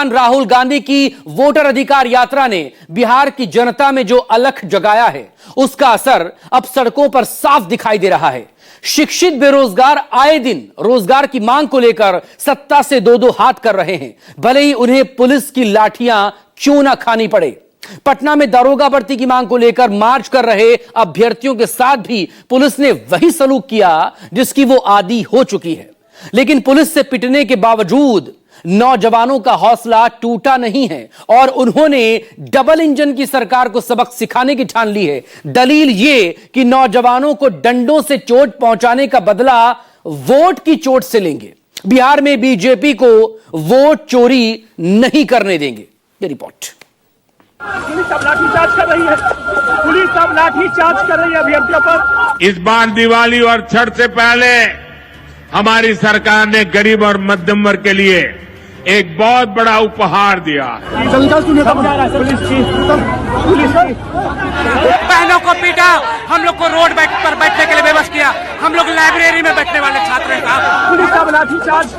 राहुल गांधी की वोटर अधिकार यात्रा ने बिहार की जनता में जो अलख जगाया है, उसका असर अब सड़कों पर साफ दिखाई दे रहा है। शिक्षित बेरोजगार आए दिन रोजगार की मांग को लेकर सत्ता से दो दो हाथ कर रहे हैं, भले ही उन्हें पुलिस की लाठियां क्यों ना खानी पड़े। पटना में दारोगा भर्ती की मांग को लेकर मार्च कर रहे अभ्यर्थियों के साथ भी पुलिस ने वही सलूक किया जिसकी वो आदी हो चुकी है। लेकिन पुलिस से पिटने के बावजूद नौजवानों का हौसला टूटा नहीं है और उन्होंने डबल इंजन की सरकार को सबक सिखाने की ठान ली है। दलील यह कि नौजवानों को डंडों से चोट पहुंचाने का बदला वोट की चोट से लेंगे। बिहार में बीजेपी को वोट चोरी नहीं करने देंगे। ये रिपोर्ट। पुलिस अब लाठीचार्ज कर रही है। पुलिस अब लाठीचार्ज कर रही है अभ्यर्थियों पर। इस बार दिवाली और छठ से पहले हमारी सरकार ने गरीब और मध्यम वर्ग के लिए एक बहुत बड़ा उपहार दिया। बहनों को पीटा, हम लोग को रोड पर बैठने के लिए व्यवस्था किया, हम लोग लाइब्रेरी में बैठने वाले छात्र हैं। पुलिस अब लाठीचार्ज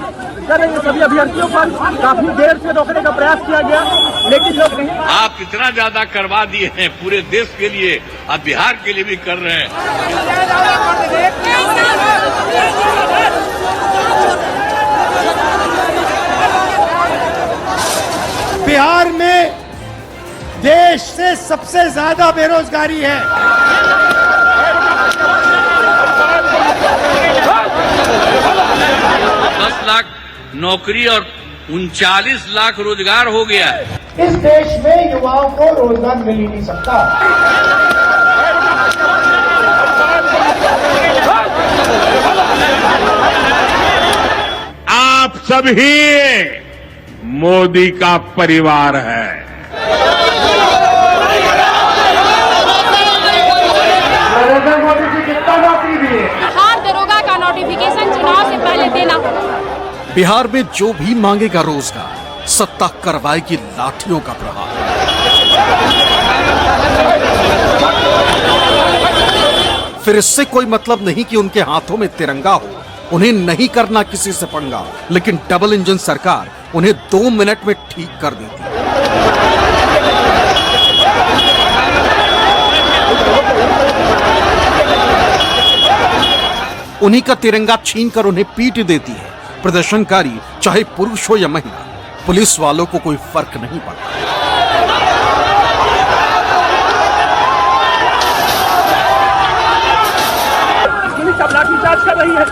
कर रही है सभी अभ्यर्थियों पर। काफी देर से रोकने का प्रयास किया गया, लेकिन लोग नहीं। आप इतना ज्यादा करवा दिए हैं पूरे देश के लिए, आप बिहार के लिए भी कर रहे हैं। बिहार में देश से सबसे ज्यादा बेरोजगारी है। 10 लाख नौकरी और 39 लाख रोजगार हो गया है। इस देश में युवाओं को रोजगार मिल ही नहीं सकता। आप सभी मोदी का परिवार है। नरेंद्र मोदी जी कितना नौकरी दिए? हर दरोगा का नोटिफिकेशन चुनाव से पहले देना। बिहार में जो भी मांगेगा रोजगार, सत्ता करवाएगी लाठियों का प्रहार। फिर इससे कोई मतलब नहीं कि उनके हाथों में तिरंगा हो, उन्हें नहीं करना किसी से पंगा, लेकिन डबल इंजन सरकार उन्हें 2 मिनट में ठीक कर देती है। उन्हीं का तिरंगा छीनकर उन्हें पीट देती है। प्रदर्शनकारी चाहे पुरुष हो या महिला, पुलिस वालों को कोई फर्क नहीं पड़ता। पुलिस अब लाठीचार्ज कर रही है।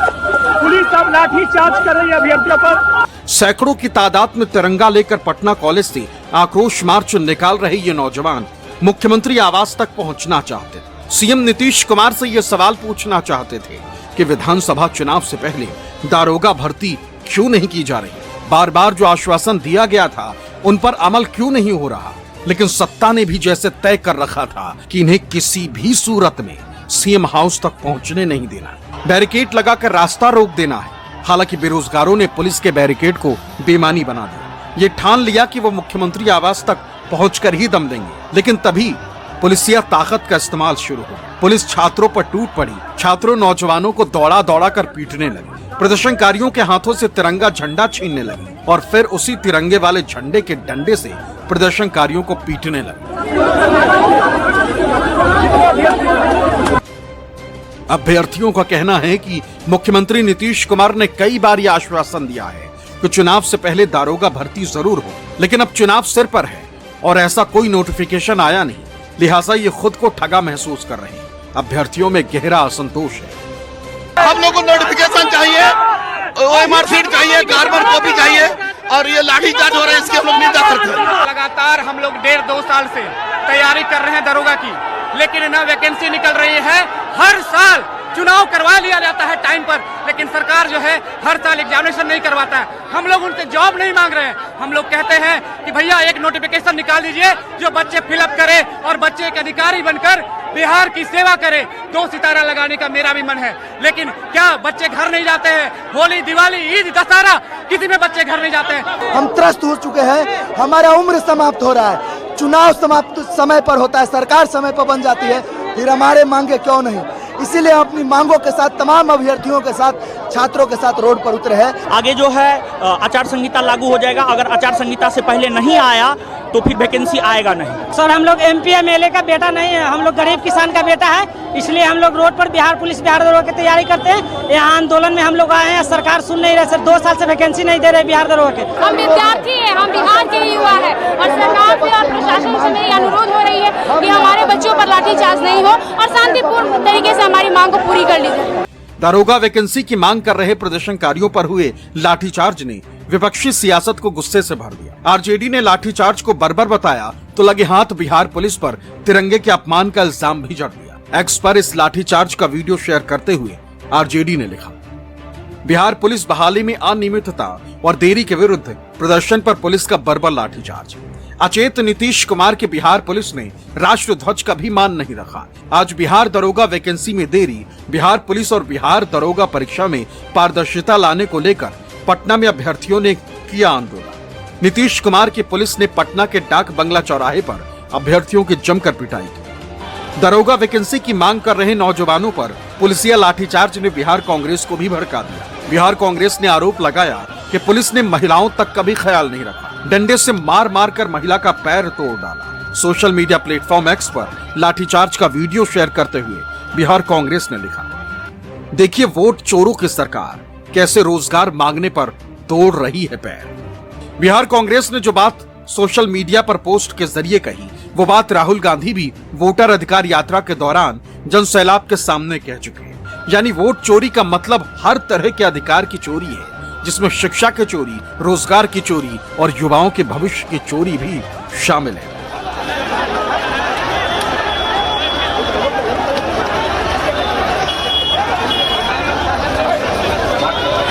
पुलिस अब लाठीचार्ज कर रही है अभ्यर्थियों पर। सैकड़ों की तादाद में तिरंगा लेकर पटना कॉलेज से आक्रोश मार्च निकाल रहे ये नौजवान मुख्यमंत्री आवास तक पहुंचना चाहते थे। सीएम नीतीश कुमार से ये सवाल पूछना चाहते थे कि विधानसभा चुनाव से पहले दारोगा भर्ती क्यों नहीं की जा रही, बार बार जो आश्वासन दिया गया था उन पर अमल क्यों नहीं हो रहा। लेकिन सत्ता ने भी जैसे तय कर रखा था कि इन्हें किसी भी सूरत में सीएम हाउस तक पहुंचने नहीं देना, बैरिकेड लगाकर रास्ता रोक देना है। हालांकि बेरोजगारों ने पुलिस के बैरिकेड को बेमानी बना दिया। ये ठान लिया कि वो मुख्यमंत्री आवास तक पहुंचकर ही दम देंगे। लेकिन तभी पुलिसिया ताकत का इस्तेमाल शुरू हुआ। पुलिस छात्रों पर टूट पड़ी। छात्रों नौजवानों को दौड़ा दौड़ा कर पीटने लगे। प्रदर्शनकारियों के हाथों से तिरंगा झंडा छीनने लगे और फिर उसी तिरंगे वाले झंडे के डंडे से प्रदर्शनकारियों को पीटने लगे। अभ्यर्थियों का कहना है कि मुख्यमंत्री नीतीश कुमार ने कई बार यह आश्वासन दिया है कि चुनाव से पहले दारोगा भर्ती जरूर हो, लेकिन अब चुनाव सिर पर है और ऐसा कोई नोटिफिकेशन आया नहीं। लिहाजा ये खुद को ठगा महसूस कर रहे हैं। अभ्यर्थियों में गहरा असंतोष है। हम लोग को नोटिफिकेशन चाहिए, ओएमआर शीट चाहिए, गार्बर कॉपी चाहिए और ये लाठीचार्ज हो रहा है, इसके हम लोग निंदा करते हैं। लगातार हम लोग 1.5-2 साल से तैयारी कर रहे हैं दरोगा की, लेकिन न वैकेंसी निकल रही है। हर साल चुनाव करवा लिया जाता है टाइम पर, लेकिन सरकार जो है हर साल एग्जामिनेशन नहीं करवाता है। हम लोग उनसे जॉब नहीं मांग रहे हैं। हम लोग कहते हैं कि भैया एक नोटिफिकेशन निकाल दीजिए जो बच्चे फिलअप करे और बच्चे एक अधिकारी बनकर बिहार की सेवा करे। 2 सितारा लगाने का मेरा भी मन है, लेकिन क्या बच्चे घर नहीं जाते हैं? होली, दिवाली, ईद, दशहरा, किसी में बच्चे घर नहीं जाते हैं। हम त्रस्त हो चुके हैं। हमारा उम्र समाप्त हो रहा है। चुनाव समाप्त समय पर होता है, सरकार समय पर बन जाती है, फिर हमारे मांगे क्यों नहीं। इसीलिए अपनी मांगों के साथ तमाम अभ्यर्थियों के साथ छात्रों के साथ रोड पर उतरे हैं। आगे जो है आचार संहिता लागू हो जाएगा। अगर आचार संहिता से पहले नहीं आया तो फिर वैकेंसी आएगा नहीं। सर हम लोग एमपी एमएलए का बेटा नहीं है, हम लोग गरीब किसान का बेटा है, इसलिए हम लोग रोड पर बिहार पुलिस बिहार दरोगा की तैयारी करते हैं। यहाँ आंदोलन में हम लोग आए हैं, सरकार सुन नहीं रहे सर, 2 साल से वैकेंसी नहीं दे रहे बिहार दरोगा के। हम विद्यार्थी हैं, हम बिहार के युवा हैं और सरकार से और प्रशासन से मेरी अनुरोध हो रही है कि हमारे बच्चों पर लाठीचार्ज नहीं हो और शांतिपूर्ण तरीके से हमारी मांग को पूरी कर ली जाए। दारोगा वैकेंसी की मांग कर रहे प्रदर्शनकारियों पर हुए लाठीचार्ज ने विपक्षी सियासत को गुस्से से भर दिया। आरजेडी ने लाठीचार्ज को बर्बर बताया तो लगे हाथ बिहार पुलिस पर तिरंगे के अपमान का इल्जाम भी जड़ दिया। एक्स पर इस लाठीचार्ज का वीडियो शेयर करते हुए आरजेडी ने लिखा, बिहार पुलिस बहाली में अनियमितता और देरी के विरुद्ध प्रदर्शन पर पुलिस का बर्बर लाठीचार्ज। अचेत नीतीश कुमार की बिहार पुलिस ने राष्ट्र ध्वज का भी मान नहीं रखा। आज बिहार दरोगा वैकेंसी में देरी, बिहार पुलिस और बिहार दरोगा परीक्षा में पारदर्शिता लाने को लेकर पटना में अभ्यर्थियों ने किया आंदोलन। नीतीश कुमार की पुलिस ने पटना के डाक बंगला चौराहे पर अभ्यर्थियों की जमकर पिटाई की। दरोगा वैकेंसी की मांग कर रहे नौजवानों पर पुलिसिया लाठीचार्ज ने बिहार कांग्रेस को भी भड़का दिया। बिहार कांग्रेस ने आरोप लगाया कि पुलिस ने महिलाओं तक का भी ख्याल नहीं रखा, डंडे से मार मार कर महिला का पैर तोड़ डाला। सोशल मीडिया प्लेटफॉर्म एक्स पर लाठीचार्ज का वीडियो शेयर करते हुए बिहार कांग्रेस ने लिखा, देखिए वोट चोरों की सरकार कैसे रोजगार मांगने पर तोड़ रही है पैर। बिहार कांग्रेस ने जो बात सोशल मीडिया पर पोस्ट के जरिए कही, वो बात राहुल गांधी भी वोटर अधिकार यात्रा के दौरान जन सैलाब के सामने कह चुके हैं। यानी वोट चोरी का मतलब हर तरह के अधिकार की चोरी है, जिसमें शिक्षा की चोरी, रोजगार की चोरी और युवाओं के भविष्य की चोरी भी शामिल है।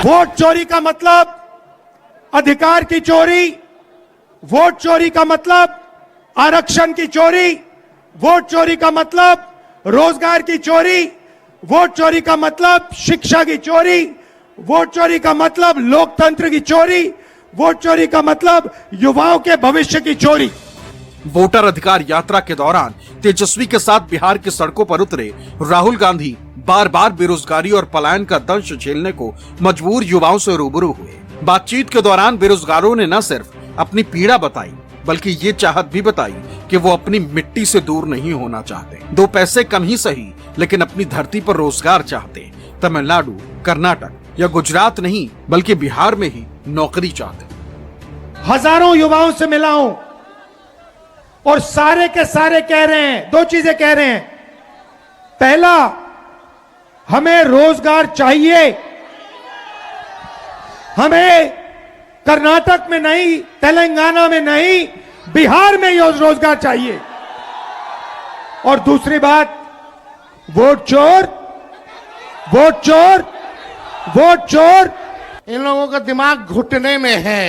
वोट चोरी का मतलब अधिकार की चोरी, वोट चोरी का मतलब आरक्षण की चोरी, वोट चोरी का मतलब रोजगार की चोरी, वोट चोरी का मतलब शिक्षा की चोरी, वोट चोरी का मतलब लोकतंत्र की चोरी, वोट चोरी का मतलब युवाओं के भविष्य की चोरी। वोटर अधिकार यात्रा के दौरान तेजस्वी के साथ बिहार की सड़कों पर उतरे राहुल गांधी बार बार बेरोजगारी और पलायन का दंश झेलने को मजबूर युवाओं से रूबरू हुए। बातचीत के दौरान बेरोजगारों ने न सिर्फ अपनी पीड़ा बताई, बल्कि ये चाहत भी बताई कि वो अपनी मिट्टी से दूर नहीं होना चाहते। 2 पैसे कम ही सही, लेकिन अपनी धरती पर रोजगार चाहते। तमिलनाडु, कर्नाटक या गुजरात नहीं, बल्कि बिहार में ही नौकरी चाहते। हजारों युवाओं से मिला हूं और सारे के सारे कह रहे हैं, 2 चीजें कह रहे हैं। पहला, हमें रोजगार चाहिए, हमें कर्नाटक में नहीं, तेलंगाना में नहीं, बिहार में रोजगार चाहिए। और दूसरी बात, वोट चोर, वोट चोर, वोट चोर। इन लोगों का दिमाग घुटने में है।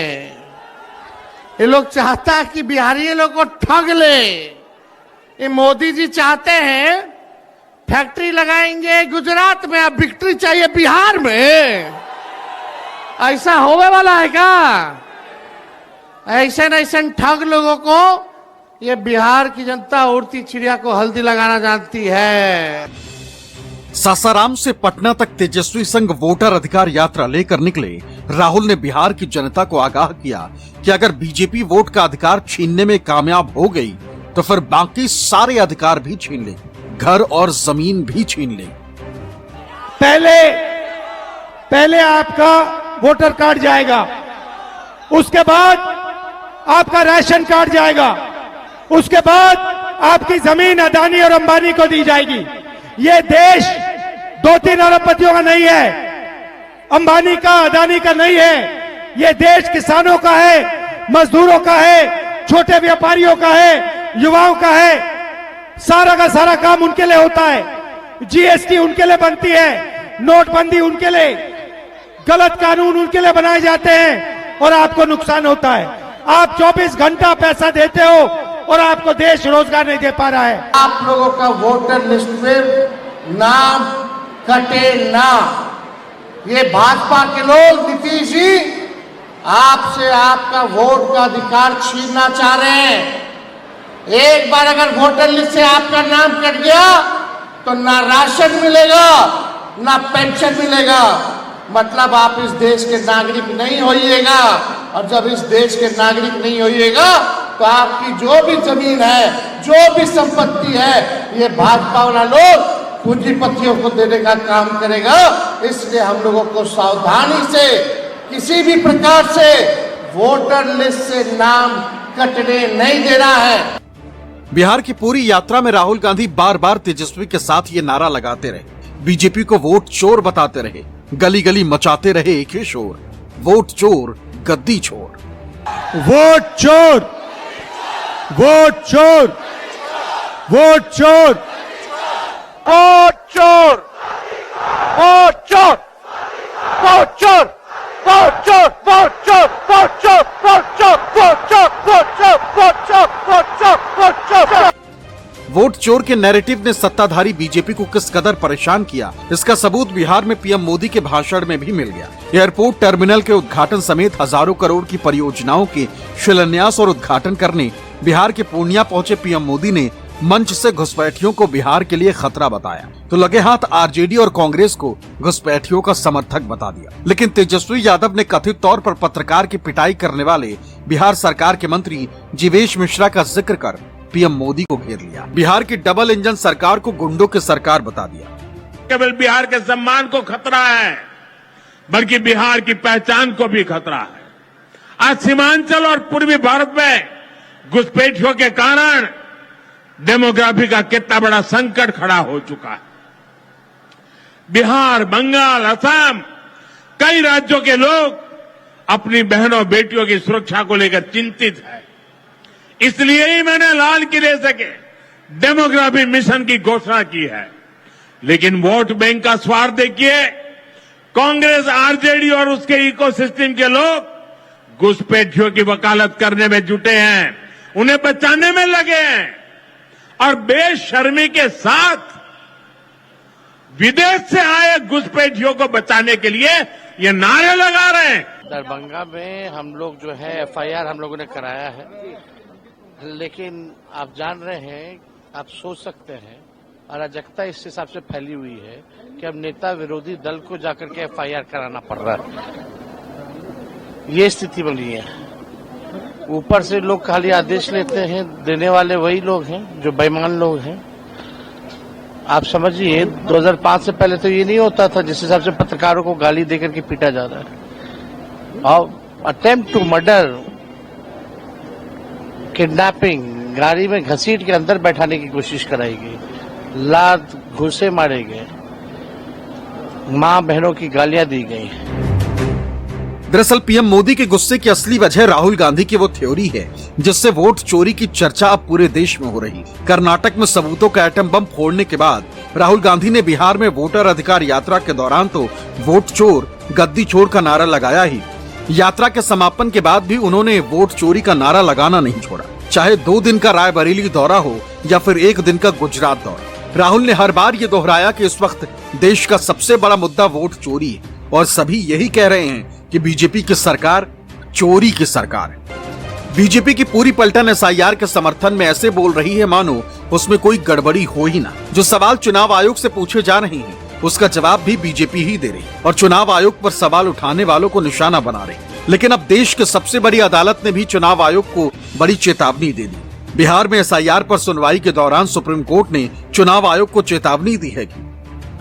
ये लोग चाहता है कि बिहारी लोग को ठग ले। ये मोदी जी चाहते हैं फैक्ट्री लगाएंगे गुजरात में, अब विक्ट्री चाहिए बिहार में। ऐसा होने वाला है क्या? ऐसे ठग लोगों को ये बिहार की जनता उड़ती चिड़िया को हल्दी लगाना जानती है। सासाराम से पटना तक तेजस्वी संघ वोटर अधिकार यात्रा लेकर निकले राहुल ने बिहार की जनता को आगाह किया कि अगर बीजेपी वोट का अधिकार छीनने में कामयाब हो गई तो फिर बाकी सारे अधिकार भी छीन ले, घर और जमीन भी छीन ले। पहले आपका वोटर कार्ड जाएगा, उसके बाद आपका राशन कार्ड जाएगा, उसके बाद आपकी जमीन अदानी और अंबानी को दी जाएगी। ये देश 2-3 अरबपतियों का नहीं है, अंबानी का, अदानी का नहीं है। ये देश किसानों का है, मजदूरों का है, छोटे व्यापारियों का है, युवाओं का है। सारा का सारा काम उनके लिए होता है। जीएसटी उनके लिए बनती है, नोटबंदी उनके लिए, गलत कानून उनके लिए बनाए जाते हैं और आपको नुकसान होता है। आप 24 घंटा पैसा देते हो और आपको देश रोजगार नहीं दे पा रहा है। आप लोगों का वोटर लिस्ट में नाम कटे ना। ये भाजपा के लोग, नीतीश जी, आपसे आपका वोट का अधिकार छीनना चाह रहे हैं। एक बार अगर वोटर लिस्ट से आपका नाम कट गया तो ना राशन मिलेगा, ना पेंशन मिलेगा। मतलब आप इस देश के नागरिक नहीं होइएगा, और जब इस देश के नागरिक नहीं होइएगा तो आपकी जो भी जमीन है, जो भी संपत्ति है, ये भाजपा वाला लोग पूंजीपतियों को देने का काम करेगा। इसलिए हम लोगों को सावधानी से किसी भी प्रकार से वोटर लिस्ट से नाम कटने नहीं देना है। बिहार की पूरी यात्रा में राहुल गांधी बार बार तेजस्वी के साथ ये नारा लगाते रहे, बीजेपी को वोट चोर बताते रहे, गली गली मचाते रहे एक ही शोर, वोट चोर गद्दी छोर। वोट चोर, वोट चोर, वोट चोर, वोट चोर, वोट चोर, वोट चोर, वोट चोर, वोट चोर, वोट चोर, वोट चोर, वोट चोर, वोट चोर, वोट चोर, वोट चोर, वोट चोर। वोट चोर के नैरेटिव ने सत्ताधारी बीजेपी को किस कदर परेशान किया, इसका सबूत बिहार में पीएम मोदी के भाषण में भी मिल गया। एयरपोर्ट टर्मिनल के उद्घाटन समेत हजारों करोड़ की परियोजनाओं के शिलान्यास और उद्घाटन करने बिहार के पूर्णिया पहुंचे पीएम मोदी ने मंच से घुसपैठियों को बिहार के लिए खतरा बताया, तो लगे हाथ आरजेडी और कांग्रेस को घुसपैठियों का समर्थक बता दिया। लेकिन तेजस्वी यादव ने कथित तौर पर पत्रकार की पिटाई करने वाले बिहार सरकार के मंत्री जीवेश मिश्रा का जिक्र कर पीएम मोदी को घेर लिया। बिहार की डबल इंजन सरकार को गुंडों की सरकार बता दिया। केवल बिहार के सम्मान को खतरा है, बल्कि बिहार की पहचान को भी खतरा है। आज सीमांचल और पूर्वी भारत में घुसपैठियों के कारण डेमोग्राफी का कितना बड़ा संकट खड़ा हो चुका है। बिहार, बंगाल, असम, कई राज्यों के लोग अपनी बहनों बेटियों की सुरक्षा को लेकर चिंतित है। इसलिए ही मैंने लाल किले से डेमोग्राफी मिशन की घोषणा की है। लेकिन वोट बैंक का स्वार्थ देखिए, कांग्रेस, आरजेडी और उसके इकोसिस्टम के लोग घुसपैठियों की वकालत करने में जुटे हैं, उन्हें बचाने में लगे हैं और बेशर्मी के साथ विदेश से आए घुसपैठियों को बचाने के लिए ये नारे लगा रहे हैं। दरभंगा में हम लोग जो है एफआईआर हम लोगों ने कराया है, लेकिन आप जान रहे हैं, आप सोच सकते हैं, अराजकता इस हिसाब से फैली हुई है कि अब नेता विरोधी दल को जाकर के एफआईआर कराना पड़ रहा है। ये स्थिति बनी है। ऊपर से लोग खाली आदेश लेते हैं, देने वाले वही लोग हैं जो बेईमान लोग हैं। आप समझिए 2005 से पहले तो ये नहीं होता था, जिस हिसाब से पत्रकारों को गाली देकर के पीटा जा रहा है। और अटेम्प्ट टू मर्डर, किडनैपिंग, गाड़ी में घसीट के अंदर बैठाने की कोशिश कराई गई, लात घुसे मारे गए, मां बहनों की गालियां दी गई। दरअसल पीएम मोदी के गुस्से की असली वजह राहुल गांधी की वो थ्योरी है जिससे वोट चोरी की चर्चा अब पूरे देश में हो रही। कर्नाटक में सबूतों का एटम बम फोड़ने के बाद राहुल गांधी ने बिहार में वोटर अधिकार यात्रा के दौरान तो वोट चोर गद्दी चोर का नारा लगाया ही, यात्रा के समापन के बाद भी उन्होंने वोट चोरी का नारा लगाना नहीं छोड़ा। चाहे 2 दिन का रायबरेली दौरा हो या फिर 1 दिन का गुजरात दौरा, राहुल ने हर बार ये दोहराया कि इस वक्त देश का सबसे बड़ा मुद्दा वोट चोरी है और सभी यही कह रहे हैं कि बीजेपी की सरकार चोरी की सरकार है। बीजेपी की पूरी पलटन एसआईआर के समर्थन में ऐसे बोल रही है मानो उसमें कोई गड़बड़ी हो ही ना। जो सवाल चुनाव आयोग से पूछे जा रहे हैं उसका जवाब भी बीजेपी ही दे रही और चुनाव आयोग पर सवाल उठाने वालों को निशाना बना रही। लेकिन अब देश के सबसे बड़ी अदालत ने भी चुनाव आयोग को बड़ी चेतावनी दे दी। बिहार में एसआईआर पर सुनवाई के दौरान सुप्रीम कोर्ट ने चुनाव आयोग को चेतावनी दी है कि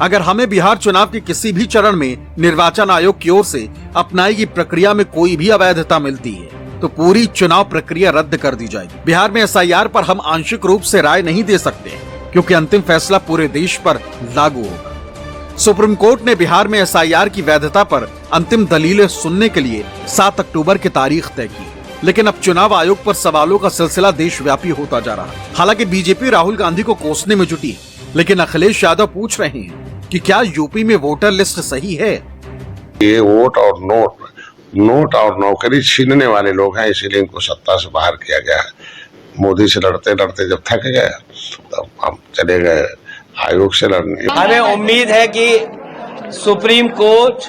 अगर हमें बिहार चुनाव के किसी भी चरण में निर्वाचन आयोग की ओर से अपनाई गई प्रक्रिया में कोई भी अवैधता मिलती है तो पूरी चुनाव प्रक्रिया रद्द कर दी जाएगी। बिहार में एसआईआर पर हम आंशिक रूप से राय नहीं दे सकते क्योंकि अंतिम फैसला पूरे देश पर लागू होगा। सुप्रीम कोर्ट ने बिहार में एसआईआर की वैधता पर अंतिम दलीलें सुनने के लिए 7 अक्टूबर की तारीख तय की, लेकिन अब चुनाव आयोग पर सवालों का सिलसिला देशव्यापी होता जा रहा है। हालांकि बीजेपी राहुल गांधी को कोसने में जुटी है, लेकिन अखिलेश यादव पूछ रहे हैं कि क्या यूपी में वोटर लिस्ट सही है। ये वोट और नोट और नौकरी छीनने वाले लोग हैं, इसीलिए इनको सत्ता से बाहर किया गया है। मोदी से लड़ते लड़ते जब थक गए तब हम चले गए आयोग से लड़ने। हमें उम्मीद है कि सुप्रीम कोर्ट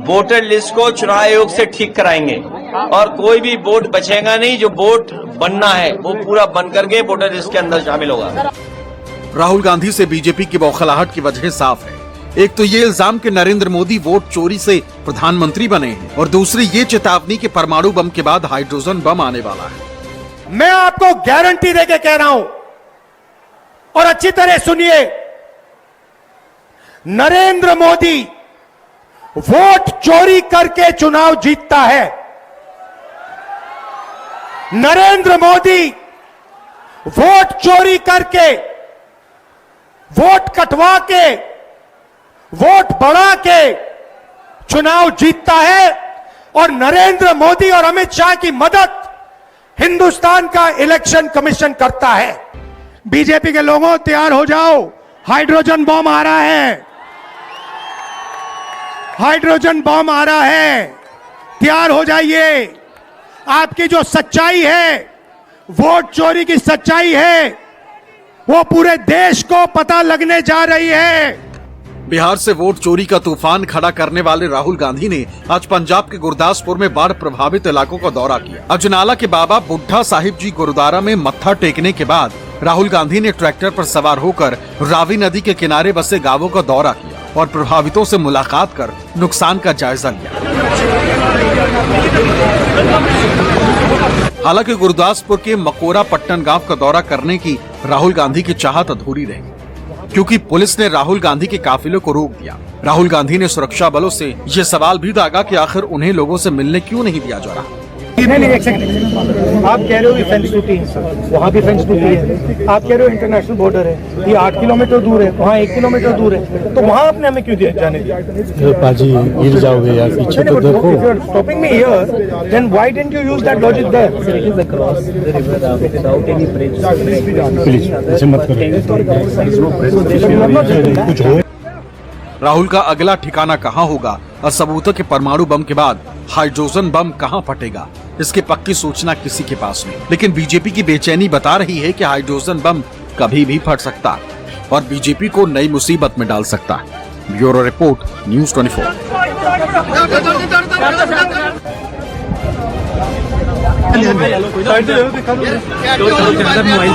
वोटर लिस्ट को चुनाव आयोग से ठीक कराएंगे और कोई भी वोट बचेगा नहीं। जो वोट बनना है वो पूरा बन करके वोटर लिस्ट के अंदर शामिल होगा। राहुल गांधी से बीजेपी की बौखलाहट की वजह साफ है। एक तो ये इल्जाम कि नरेंद्र मोदी वोट चोरी से प्रधानमंत्री बने हैं और दूसरी ये चेतावनी कि परमाणु बम के बाद हाइड्रोजन बम आने वाला है। मैं आपको गारंटी देके कह रहा हूं और अच्छी तरह सुनिए, नरेंद्र मोदी वोट चोरी करके चुनाव जीतता है। नरेंद्र मोदी वोट चोरी करके, वोट कटवा के, वोट बढ़ा के चुनाव जीतता है और नरेंद्र मोदी और अमित शाह की मदद हिंदुस्तान का इलेक्शन कमीशन करता है। बीजेपी के लोगों तैयार हो जाओ, हाइड्रोजन बम आ रहा है, हाइड्रोजन बम आ रहा है, तैयार हो जाइए। आपकी जो सच्चाई है, वोट चोरी की सच्चाई है, वो पूरे देश को पता लगने जा रही है। बिहार से वोट चोरी का तूफान खड़ा करने वाले राहुल गांधी ने आज पंजाब के गुरदासपुर में बाढ़ प्रभावित इलाकों का दौरा किया। अजनाला के बाबा बुड्ढा साहिब जी गुरुद्वारा में मत्था टेकने के बाद राहुल गांधी ने ट्रैक्टर पर सवार होकर रावी नदी के किनारे बसे गांवों का दौरा किया और प्रभावितों से मुलाकात कर नुकसान का जायजा लिया। हालांकि गुरदासपुर के मकोरा पट्टन गांव का दौरा करने की राहुल गांधी की चाहत अधूरी रही, क्योंकि पुलिस ने राहुल गांधी के काफिले को रोक दिया। राहुल गांधी ने सुरक्षा बलों से ये सवाल भी दागा कि आखिर उन्हें लोगों से मिलने क्यों नहीं दिया जा रहा। नहीं, एक सेकंड, आप कह रहे हो कि फेंस टूटी है, वहाँ भी फेंस टूटी है। आप कह रहे हो इंटरनेशनल बॉर्डर है, ये 8 किलोमीटर दूर है, वहाँ 1 किलोमीटर दूर है, तो वहाँ आपने हमें क्यों जाने दिया? पाजी गिर जाओगे यार, पीछे तो देखो। If you are stopping me here, then why didn't you use that logic there? Please ऐसे मत करो, कुछ हो। राहुल का अगला ठिकाना कहाँ होगा और सबूतों के परमाणु बम के बाद हाइड्रोजन बम कहाँ फटेगा, इसकी पक्की सूचना किसी के पास नहीं। लेकिन बीजेपी की बेचैनी बता रही है कि हाइड्रोजन बम कभी भी फट सकता है और बीजेपी को नई मुसीबत में डाल सकता है। Bureau report, news 24। मोबाइल